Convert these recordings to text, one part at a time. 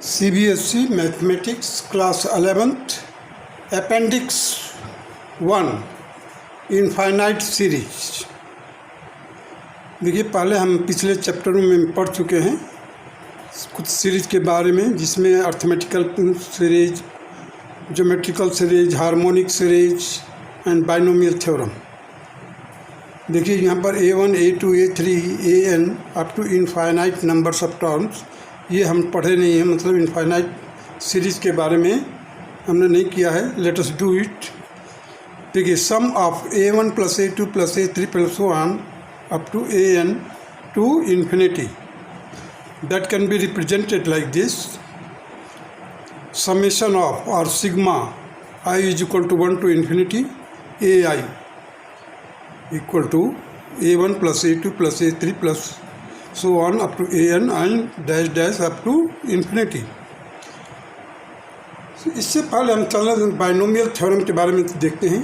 CBSE mathematics class 11th appendix 1 infinite series. देखिए, पहले हम पिछले चैप्टरों में पढ़ चुके हैं कुछ सीरीज के बारे में, जिसमें arithmetical series, geometrical series, harmonic series and binomial theorem. देखिए यहाँ पर A1, A2, A3, AN up to infinite numbers of terms, ये हम पढ़े नहीं हैं, मतलब इनफाइनाइट सीरीज़ के बारे में हमने नहीं किया है। Let us do it. देखिए, sum of A1 plus A2 plus A3 plus 1 up to AN to infinity, that can be represented like this. Summation of और sigma I is equal to 1 to infinity AI equal to A1 plus A2 plus A3 plus so on up to AN and dash dash up to infinity। इससे पहले हम चल binomial theorem के बारे में देखते हैं।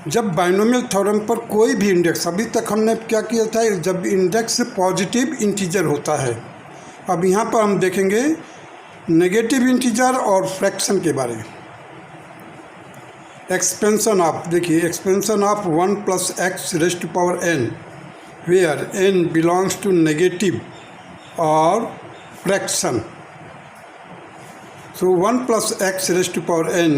जब बाइनोमियल थ्योरम पर कोई भी इंडेक्स, अभी तक हमने क्या किया था, जब इंडेक्स पॉजिटिव इंटीजर होता है। अब यहाँ पर हम देखेंगे नेगेटिव इंटीजर और फ्रैक्शन के बारे में। एक्सपेंशन ऑफ, देखिए expansion of 1 plus x raised to power n where n belongs to negative or fraction. So 1 plus x raised to power n,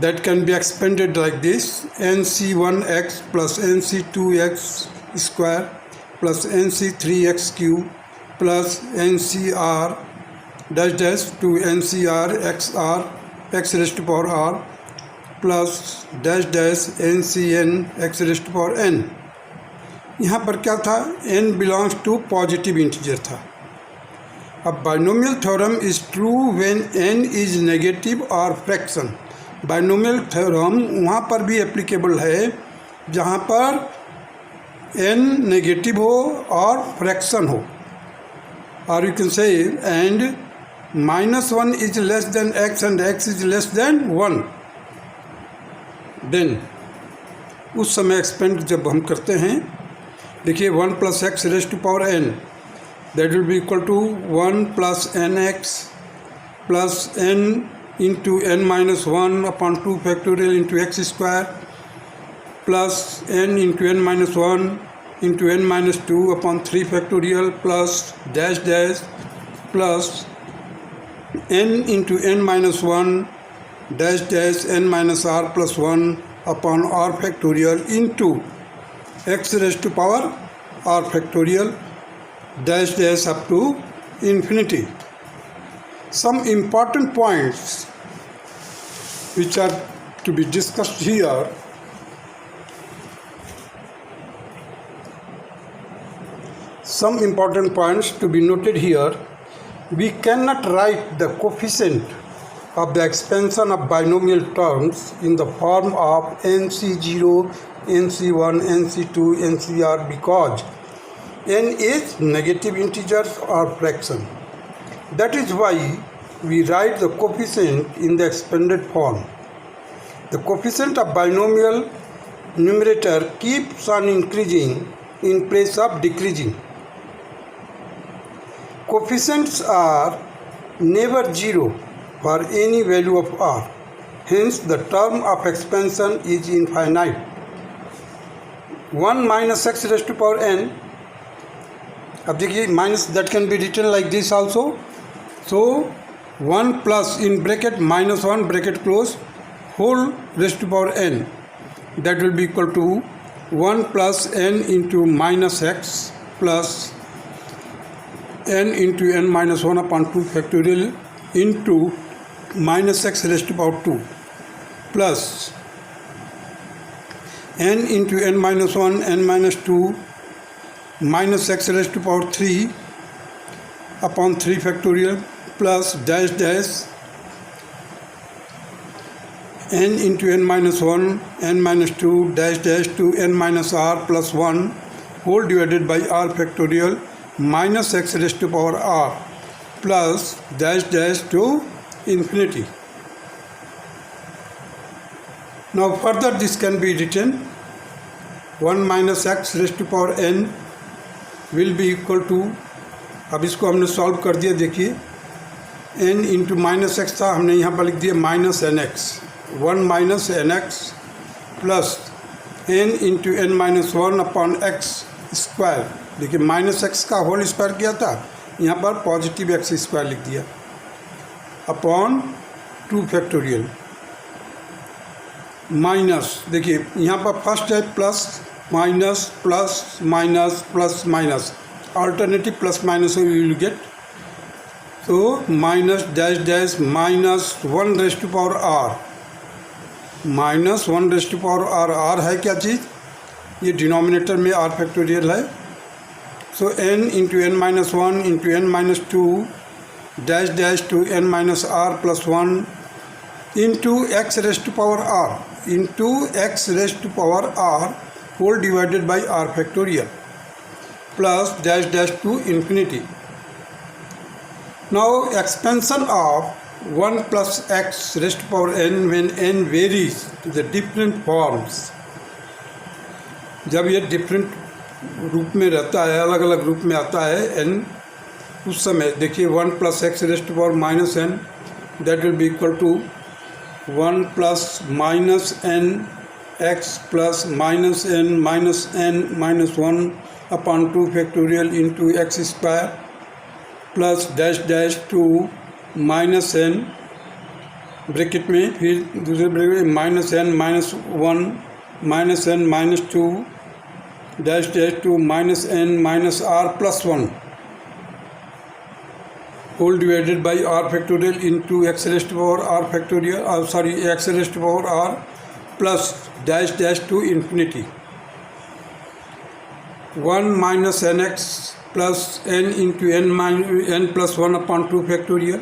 that can be expanded like this: nc1x plus nc2x square plus nc3x cube plus ncr dash dash to ncr xr x raised to power r plus dash dash ncn x raised to power n। यहाँ पर क्या था, n belongs to positive integer था। अब binomial theorem is true when n is negative और fraction. Binomial theorem वहाँ पर भी एप्लीकेबल है जहाँ पर n नेगेटिव हो और फ्रैक्शन हो। और you can say and -1 is less than x and x is less than 1, then उस समय एक्सपेंड जब हम करते हैं, देखिए 1 plus x raised to power n, that will be equal to 1 plus nx plus n into n minus 1 upon 2 factorial into x square plus n into n minus 1 into n minus 2 upon 3 factorial plus dash dash plus n into n minus 1 dash dash n minus r plus 1 upon r factorial into x raised to power r factorial dash dash up to infinity. Some important points which are to be discussed here. Some important points to be noted here. We cannot write the coefficient of the expansion of binomial terms in the form of nc0, nc1, nc2, ncr because n is negative integers or fraction. That is why we write the coefficient in the expanded form. The coefficient of binomial numerator keeps on increasing in place of decreasing. Coefficients are never zero for any value of r. Hence the term of expansion is infinite. 1 minus x raised to power n, अब देखिए minus, that can be written like this also. So 1 plus in bracket -1 bracket close whole raised to power n, that will be equal to 1 plus n into minus x plus n into n minus 1 upon 2 factorial into minus x raised to power 2 plus n into n minus 1 n minus 2 minus x raised to power 3 upon 3 factorial plus dash dash n into n minus 1 n minus 2 dash dash to n minus r plus 1 whole divided by r factorial minus x raised to power r plus dash dash to infinity. Now further this can be written 1 minus x raised to power n will be equal to अब इसको हमने solve कर दिया। देखिए n into minus x था, हमने यहाँ पर लिख दिया minus n x, 1 minus n x plus n into N minus 1 upon x square. देखिए माइनस एक्स का होल स्क्वायर किया था, यहाँ पर पॉजिटिव एक्स स्क्वायर लिख दिया अपॉन 2 फैक्टोरियल माइनस। देखिए यहाँ पर फर्स्ट है plus minus plus minus plus minus, alternative plus minus you will get. तो minus dash dash minus 1 raise to power R, minus 1 raise to power R. R है क्या चीज़? ये डिनोमिनेटर में आर फैक्टोरियल है। So n into N minus 1 into N minus 2 dash dash to N minus are plus 1 into x raise to power are into x raise to power r whole divided by r factorial plus dash dash to infinity. Now expansion of 1 plus x raised to power n when n varies to the different forms. जब ये different रूप में रहता है, अलग अलग रूप में आता है n, उस समय देखिए 1 plus x raised to power minus n that will be equal to 1 plus minus n x plus minus n minus 1 upon 2 factorial into x square plus dash dash to minus n bracket में, फिर दूसरे bracket में minus n minus 1 minus n minus 2 dash dash to minus n minus are plus 1 whole divided by r factorial into x raise to power r factorial, sorry x raise to power r plus dash dash to infinity 1 minus n x plus n into n plus 1 upon 2 factorial.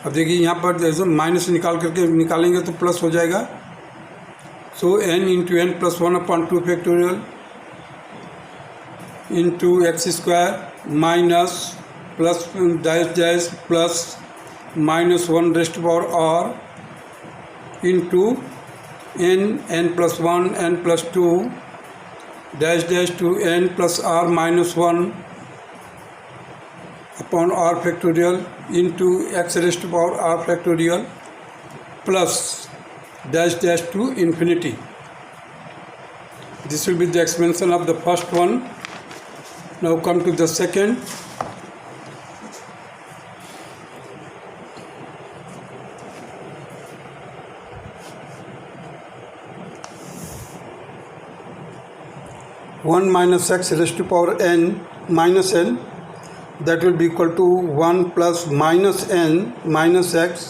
अब देखिए यहाँ पर जैसे minus निकालेंगे तो plus हो जाएगा। So n into n plus 1 upon 2 factorial into x square minus plus dash dash plus minus 1 raise to power are into n plus 1 एन plus 2 dash dash to n plus r minus 1 upon r factorial into x raise to power r factorial plus dash dash to infinity. This will be the expansion of the first one. Now come to the second. One minus x raised to power n minus n, that will be equal to 1 plus minus n minus x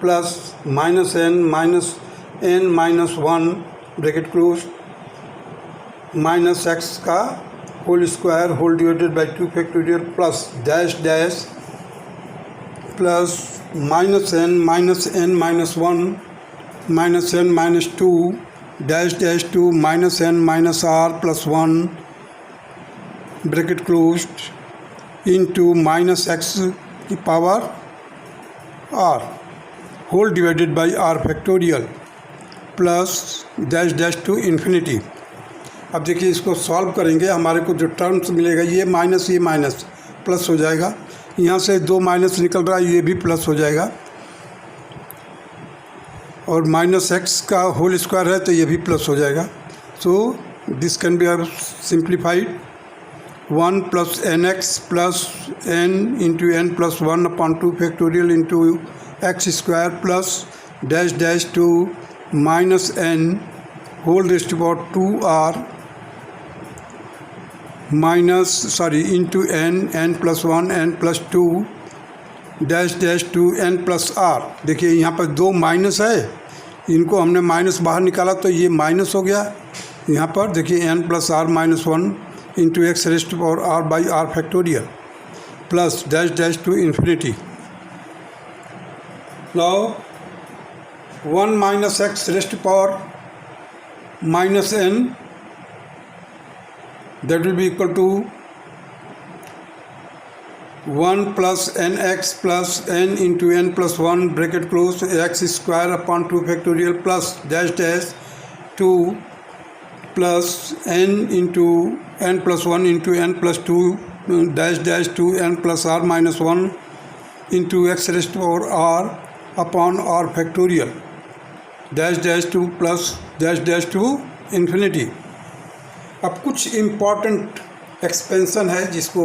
plus minus n minus 1 bracket close minus x का whole square whole divided by 2 factorial plus dash dash plus minus n minus 1 minus n minus 2 dash dash to minus n minus are plus 1 bracket closed into minus x की power r whole divided by r factorial plus dash dash to infinity. अब देखिए इसको solve करेंगे, हमारे को जो terms मिलेगा ये माइनस प्लस हो जाएगा, यहाँ से 2 माइनस निकल रहा है, ये भी प्लस हो जाएगा, और माइनस एक्स का होल स्क्वायर है तो ये भी प्लस हो जाएगा. So this can be are simplified 1 plus n x plus n into n plus 1 upon 2 factorial into x square plus dash dash to minus n whole raised to power 2 r into n plus 1 एन plus 2 dash dash to n plus r. देखिए यहाँ पर 2 minus है, इनको हमने minus बाहर निकाला तो ये माइनस हो गया. यहाँ पर देखिए n plus r minus 1 into x raised to power r by r factorial plus dash dash to infinity. Now 1 minus x raised to power minus n, that will be equal to 1 plus nx plus n into n plus 1 bracket close x square upon 2 factorial plus dash dash 2 plus n into n plus 1 into n plus 2 dash dash 2n plus r minus 1 into x raised to power r upon r factorial dash dash 2 plus dash dash to infinity। अब कुछ important expansion है जिसको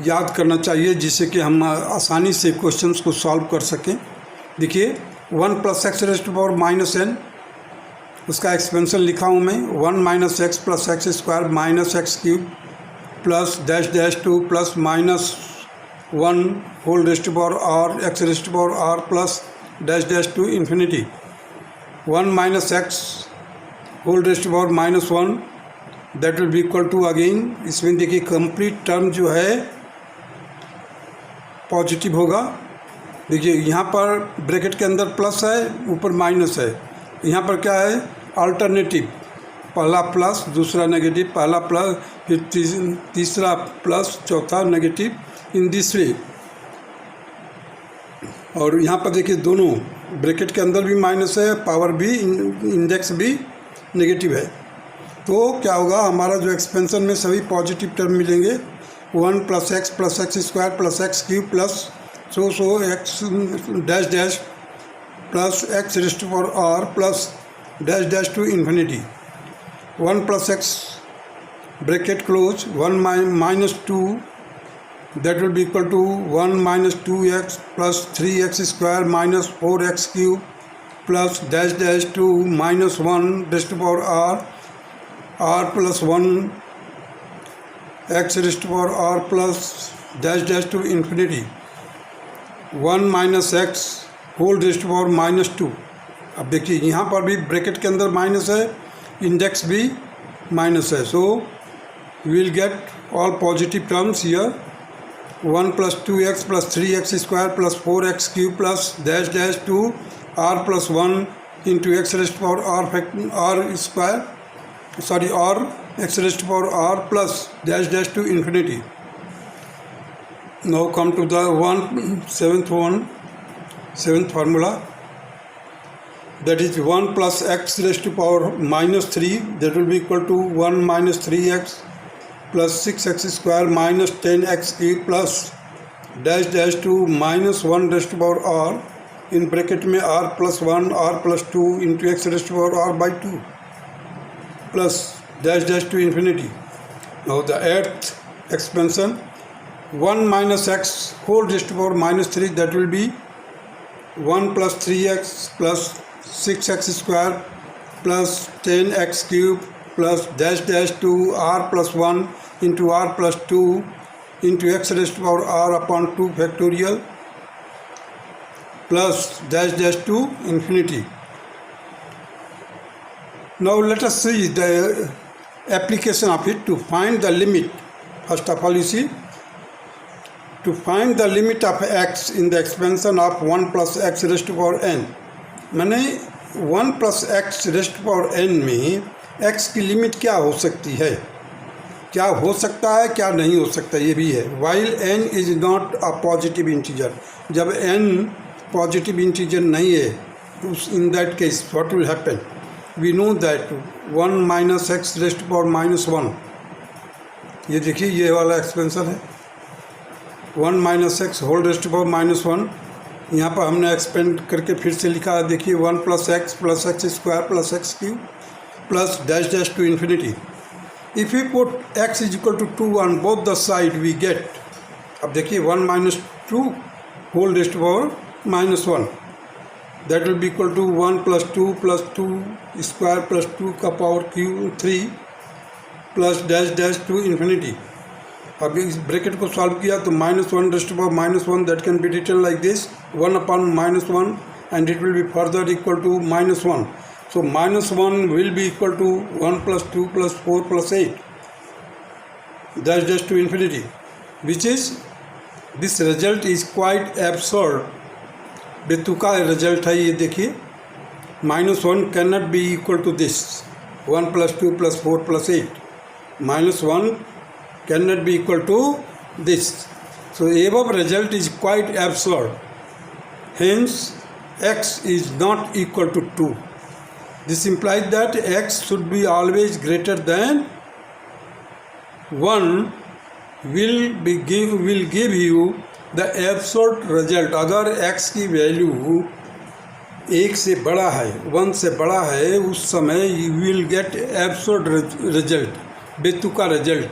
याद करना चाहिए, जिससे कि हम आसानी से क्वेश्चंस को सॉल्व कर सकें। देखिए 1 plus x raise to power minus n, उसका एक्सपेंशन लिखा हूँ मैं 1 minus x plus x square minus x cube plus dash dash 2 plus minus 1 whole raise to power r x raise to power r plus dash dash to infinity 1 minus x whole raise to power minus 1 that will be equal to again, इसमें देखिए complete term जो है positive होगा। देखिए यहाँ पर bracket के अंदर प्लस है, ऊपर माइनस है। यहाँ पर क्या है अल्टरनेटिव, पहला प्लस दूसरा नेगेटिव, पहला प्लस फिर तीसरा प्लस चौथा नेगेटिव इन दिस वे। और यहाँ पर देखिए दोनों ब्रैकेट के अंदर भी माइनस है, पावर भी इंडेक्स भी नेगेटिव है। तो क्या होगा हमारा जो एक्सपेंशन में सभी पॉजिटिव टर्म मिलेंगे 1 plus x square plus x cube plus so x dash dash plus x raise to power r plus dash dash to infinity 1 plus x bracket close 1 minus 2 that will be equal to 1 minus 2x plus 3x square minus 4x cube plus dash dash to minus 1 raise to power r plus 1 x raise to power r plus dash dash to infinity 1 minus x whole raise to power minus 2। अब देखिए यहाँ पर भी bracket के अंदर minus है, index भी minus है, so we will get all positive terms here 1 plus 2x plus 3x square plus 4x cube plus dash dash to r plus 1 into x raise to power r square sorry or x raised to power r plus dash dash to infinity। Now come to the seventh formula, that is 1 plus x raised to power minus 3 that will be equal to 1 minus 3x plus 6x square minus 10x cube plus dash dash to minus 1 raised to power r in bracket में r plus 1 r plus 2 into x raised to power r by 2 plus dash dash to infinity। Now the eighth expansion 1 minus x whole raised to power minus 3 that will be 1 plus 3x plus 6x square plus 10x cube plus dash dash to r plus 1 into r plus 2 into x raised to power r upon 2 factorial plus dash dash to infinity। Now let us see the application of it to find the limit. First of all, you see, to find the limit of x in the expansion of 1 plus x raised to power n, मैंने 1 plus x raised to power n में x की limit क्या हो सकती है, क्या हो सकता है क्या नहीं हो सकता, ये भी है। while n is not a positive integer, जब n पॉजिटिव इंटीजर नहीं है तो in that case what will happen, we know that 1 minus x raised to power minus 1, ये देखिए ये वाला एक्सपेंशन है 1 minus x whole raised to power minus 1। यहाँ पर हमने एक्सपेंड करके फिर से लिखा है, देखिए 1 plus x square plus x cube plus dash dash to infinity. If you put x is equal to 2 on both the side we get, अब देखिए 1 minus 2 whole raised to power minus 1 that will be equal to 1 plus 2 square plus 2 का power cube 3 plus dash dash to infinity. अब इस bracket को solve किया तो minus 1 raised to power minus 1 that can be written like this 1 upon minus 1 and it will be further equal to minus 1। So minus 1 will be equal to 1 plus 2 plus 4 plus 8 dash dash to infinity, which is this result is quite absurd, बेतुका result है ये। देखिए -1 can not be equal to this 1 plus 2 plus 4 plus 8, -1 can not be equal to this. So above result is quite absurd, hence x is not equal to 2. This implies that x should be always greater than 1 will give you the absolute result. अगर x की value 1 से बड़ा है, 1 से बड़ा है, उस समय you will get absolute result, बेतुका result.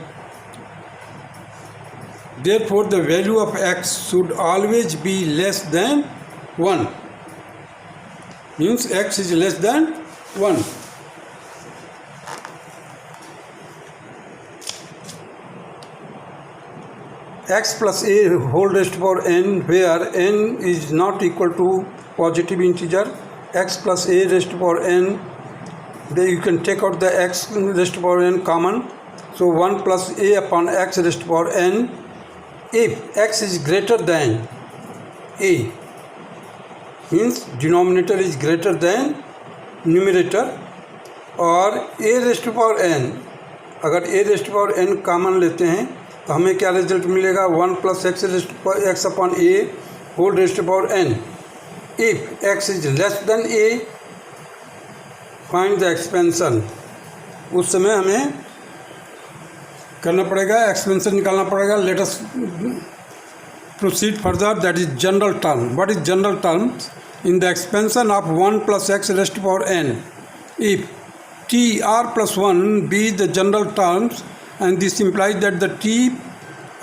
Therefore the value of x should always be less than 1. Means x is less than 1. X plus a whole raised to power n, where n is not equal to positive integer. X plus a raised to power n, then you can take out the x raised to power n common. So 1 plus a upon x raised to power n. If x is greater than a, means denominator is greater than numerator, और a raised to power n, अगर a raised to power n common लेते हैं तो हमें क्या result मिलेगा? 1 plus x upon a whole raised power n. If x is less than a, find the expansion. उस समय हमें करना पड़ेगा, एक्सपेंशन निकालना पड़ेगा. Let us proceed further. That is general term. What is general term? In the expansion of 1 plus x raised power n, if t r plus 1 be the general terms, and this implies that the t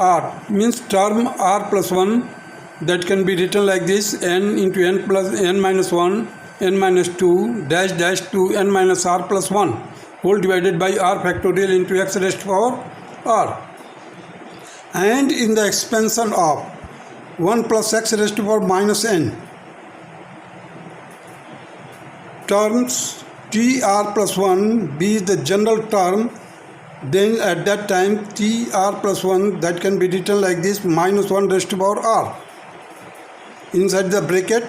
r means term r plus 1, that can be written like this: n into n plus n minus 1, n minus 2 dash dash to n minus r plus 1 whole divided by r factorial into x raised to power r. And in the expansion of 1 plus x raised to power minus n, terms t r plus 1 be the general term, then at that time t r plus 1, that can be written like this: minus 1 raised to power r. Inside the bracket,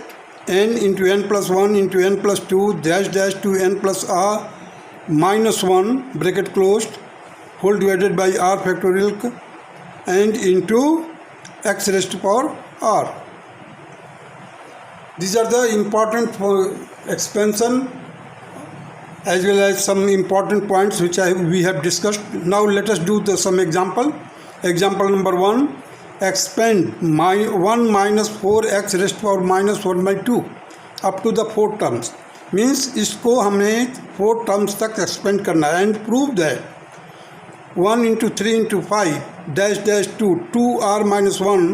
n into n plus 1 into n plus 2 dash dash to n plus r minus 1 bracket closed whole divided by r factorial and into x raised to power r. These are the important expansion as well as some important points which we have discussed. Now let us do some example. Example number 1: expand 1 minus 4x raised to power minus 1 by 2 up to the 4 terms. Means इसको हमें 4 terms तक expand करना है. And prove that 1 into 3 into 5 dash dash to 2r minus 1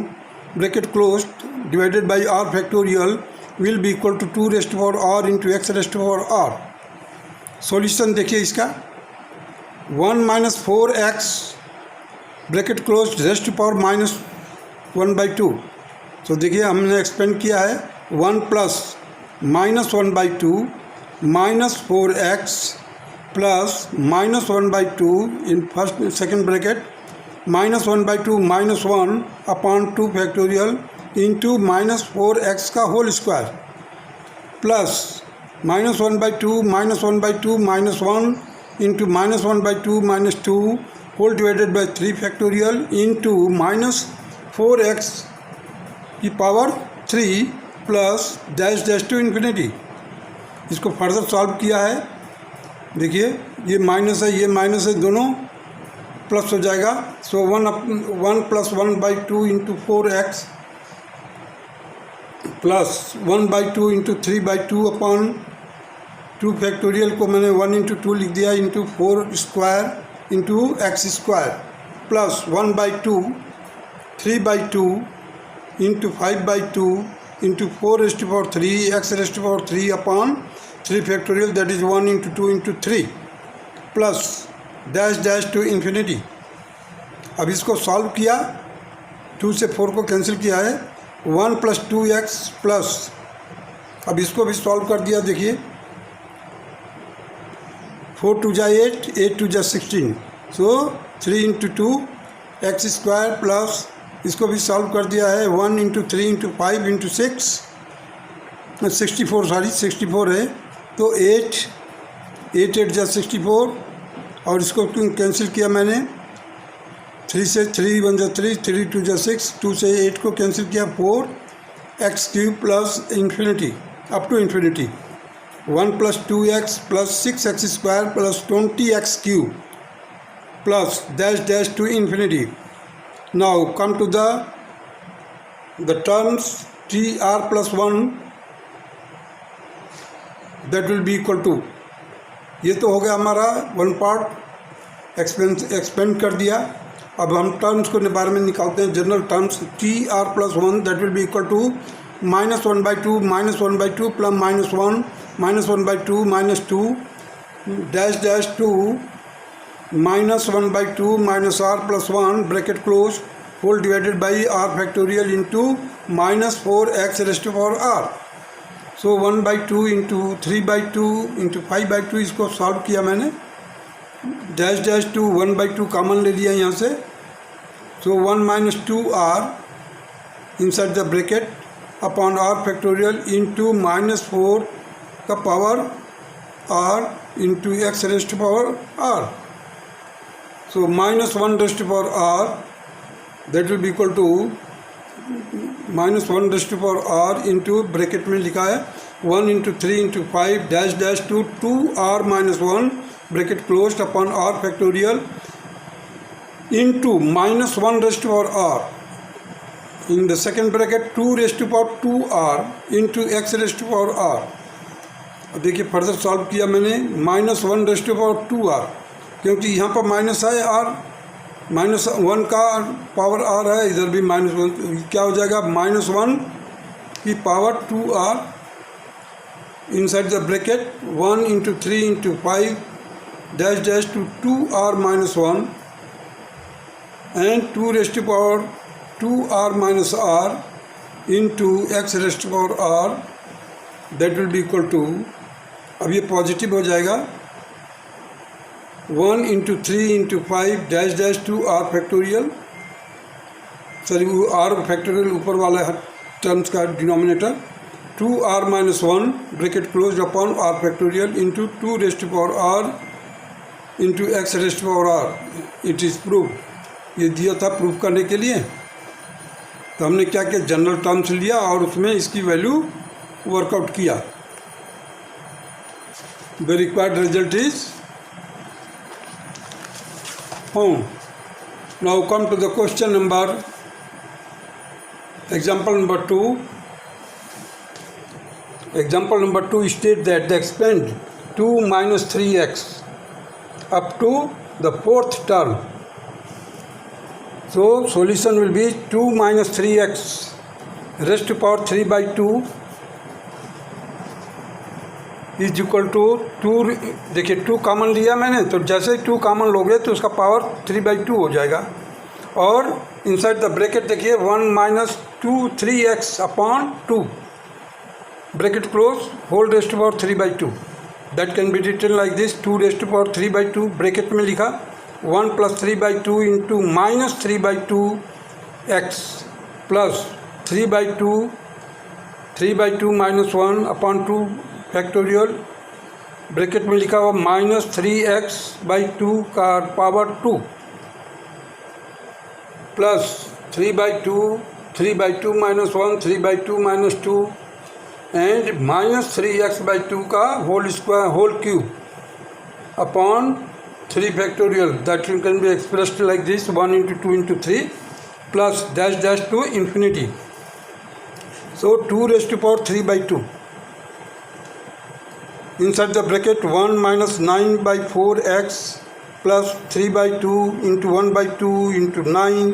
bracket closed divided by r factorial will be equal to 2 raised to power r into x raised to power r. Solution देखिए इसका: 1 minus 4x bracket close raised to power minus 1 by 2. तो देखिए हमने expand किया है 1 plus minus 1 by 2 minus 4x plus minus 1 by 2 in first second bracket minus 1 by 2 minus 1 upon 2 factorial into minus 4x का whole square plus minus 1 by 2 minus 1 by 2 minus 1 into minus 1 by 2 minus 2 whole divided by 3 factorial into minus 4x की power 3 plus dash dash to infinity. इसको further solve किया है. देखिए ये minus है, ये minus है, दोनों प्लस हो जाएगा. So 1 plus 1 by 2 into 4x plus 1 by 2 into 3 by 2 upon 2 factorial को मैंने 1 इंटू 2 लिख दिया into 4 square into x square plus 1 by 2 3 by 2 into 5 by 2 into 4 raised to power 3 x raised to power 3 upon 3 factorial, that is 1 into 2 into 3 plus dash dash to infinity. अब इसको solve किया, 2 से 4 को cancel किया है, 1 plus 2x plus, अब इसको भी सॉल्व कर दिया. देखिए 4 टू जा 8, 8 टू जा 16, सो 3 इंटू 2 एक्स स्क्वायर प्लस इसको भी सॉल्व कर दिया है 1 इंटू 3 इंटू 5 इंटू 6 64 सॉरी 64 है, तो 8 8 जा 64 और इसको कैंसिल किया मैंने 3 से 3 1 जा 3 3 2 जा 6 2 से 8 को कैंसिल किया 4 x cube plus infinity up to infinity 1 plus 2x plus 6x square plus 20x cube plus dash dash to infinity. Now come to the terms tr plus 1, that will be equal to, ये तो हो गया हमारा one part expand कर दिया. अब हम terms को बारे में निकालते हैं. General terms t r plus 1 that will be equal to -1/2 -1/2 plus -1 -1/2 -2 dash dash to -1/2 minus are plus 1 bracket close whole divided by r factorial into -4x raise to power r. So 1/2 into 3/2 into 5/2 इसको solve किया मैंने. Dash dash to 1/2 common ले लिया यहाँ से. So 1 - 2r inside the bracket upon r factorial into -4 का power r into x raise to power r. So -1 raise to power r that will be equal to -1 raise to power r into bracket में लिखा है 1 into 3 into 5 dash dash to 2r - 1 bracket close upon r factorial into -1 raise to power r. In the second bracket 2 raise to power 2r into x raise to power r. अब देखिए further solve किया मैंने -1 raise to power 2r, क्योंकि यहाँ पर minus है r, -1 का power r है, इधर भी -1, क्या हो जाएगा -1 की power 2r inside the bracket 1 into 3 into 5 dash dash to 2r - 1 and 2 raise to power 2r - r into x raise to power r that will be equal to, अब ये पॉजिटिव हो जाएगा 1 into 3 into 5 dash dash to r factorial, sorry r factorial ऊपर वाला terms का denominator 2r - 1 bracket close upon r factorial into 2 raise to power r into x raise to power r. It is proof. ये दिया था proof करने के लिए. तो हमने क्या किया, जनरल टर्म्स लिया और उसमें इसकी वैल्यू वर्कआउट किया. The required result is found. Now come to the question number, example number 2. Example number 2 state that the expand 2 - 3x up to the fourth term. So solution will be 2 - 3x raised to power 3/2 is equal to 2. देखिए 2 common लिया मैंने, तो जैसे 2 common लोगे तो उसका power 3/2 हो जाएगा. और इनसाइड द ब्रैकेट देखिए 1 - 2 3x upon 2 bracket close whole raise to power 3/2. That can be written like this 2 raise to power 3/2 bracket में लिखा 1 + 3/2 into -3/2x plus 3/2 -1 upon 2 factorial bracket में लिखा हुआ -3x/2 का पावर 2 प्लस 3/2 3/2 - 1 3/2 - 2 एंड -3x/2 का whole square whole cube upon 3 factorial. That can be expressed like this 1 into 2 into 3 plus dash dash to infinity. So 2 raise to power 3/2 inside the bracket 1 - 9/4x plus 3/2 into 1/2 into 9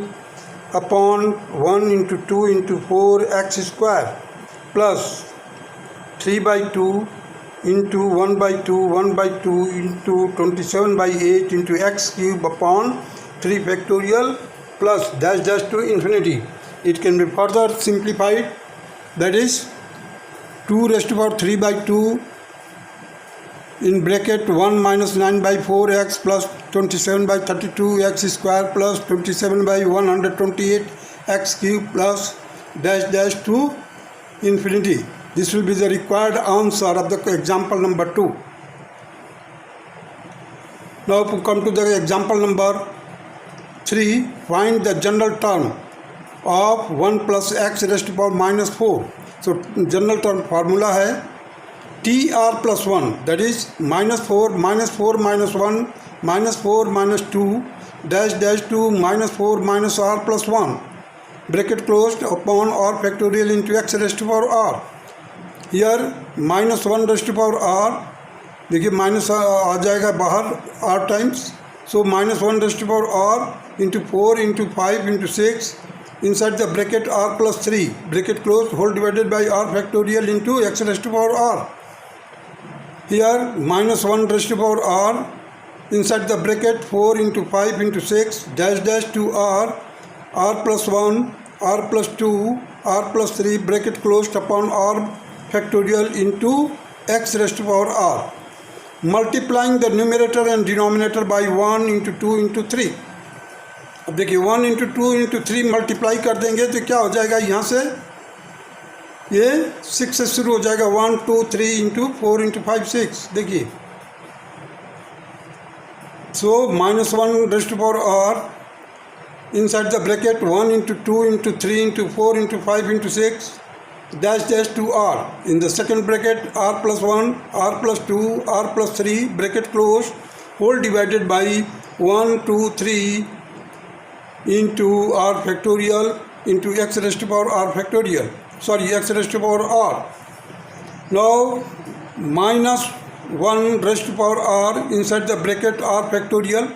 upon 1 into 2 into 4x square plus 3/2 into 1/2 1/2 into 27/8 into x cube upon 3 factorial plus dash dash to infinity. It can be further simplified, that is 2 raised to power 3/2 in bracket 1 - 9/4x plus 27/32 x square plus 27/128 x cube plus dash dash to infinity. This will be the required answer of the example number 2. Now we come to the example number 3. Find the general term of 1 plus x raised to power -4. So general term formula है TR plus 1, that is -4 - 4 - 1 -4 - 2 dash dash to minus 4 minus r plus 1 bracket closed upon r factorial into x raised to power r. Here minus 1 raised to power r, देखिए minus आ जाएगा बाहर r times, so minus 1 raised to power r into 4 into 5 into 6 inside the bracket r plus 3 bracket closed whole divided by r factorial into x raised to power r. Here minus 1 raised to power r inside the bracket 4 into 5 into 6 dash dash to r plus 1 r plus 2 r plus 3 bracket closed upon r factorial into x raised to power r, multiplying the numerator and denominator by 1 into 2 into 3. अब देखिए 1 into 2 into 3 multiply कर देंगे तो क्या हो जाएगा, यहाँ से ये 6 से शुरू हो जाएगा, 1 2 3 into 4 into 5 6. देखिए so minus 1 raised to power r inside the bracket 1 into 2 into 3 into 4 into 5 into 6 dash dash to r in the second bracket r plus 1 r plus 2 r plus 3 bracket closed whole divided by 1 2 3 into r factorial into x raised to power r factorial, sorry x raised to power r. Now minus 1 raised to power r inside the bracket r factorial,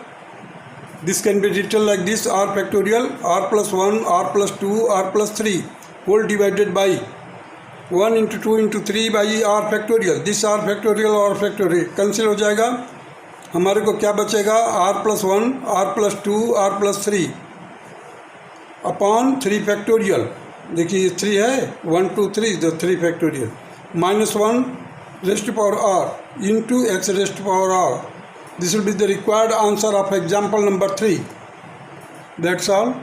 this can be written like this, r factorial r plus 1 r plus 2 r plus 3 whole divided by 1 into 2 into 3 by r factorial. This r factorial cancel हो जाएगा, हमारे को क्या बचेगा, r plus 1 r plus 2 r plus 3 upon 3 factorial. देखिए 3 है, 1 2 3 the 3 factorial minus 1 raised to power r into x raised to power r. This will be the required answer of example number 3. That's all.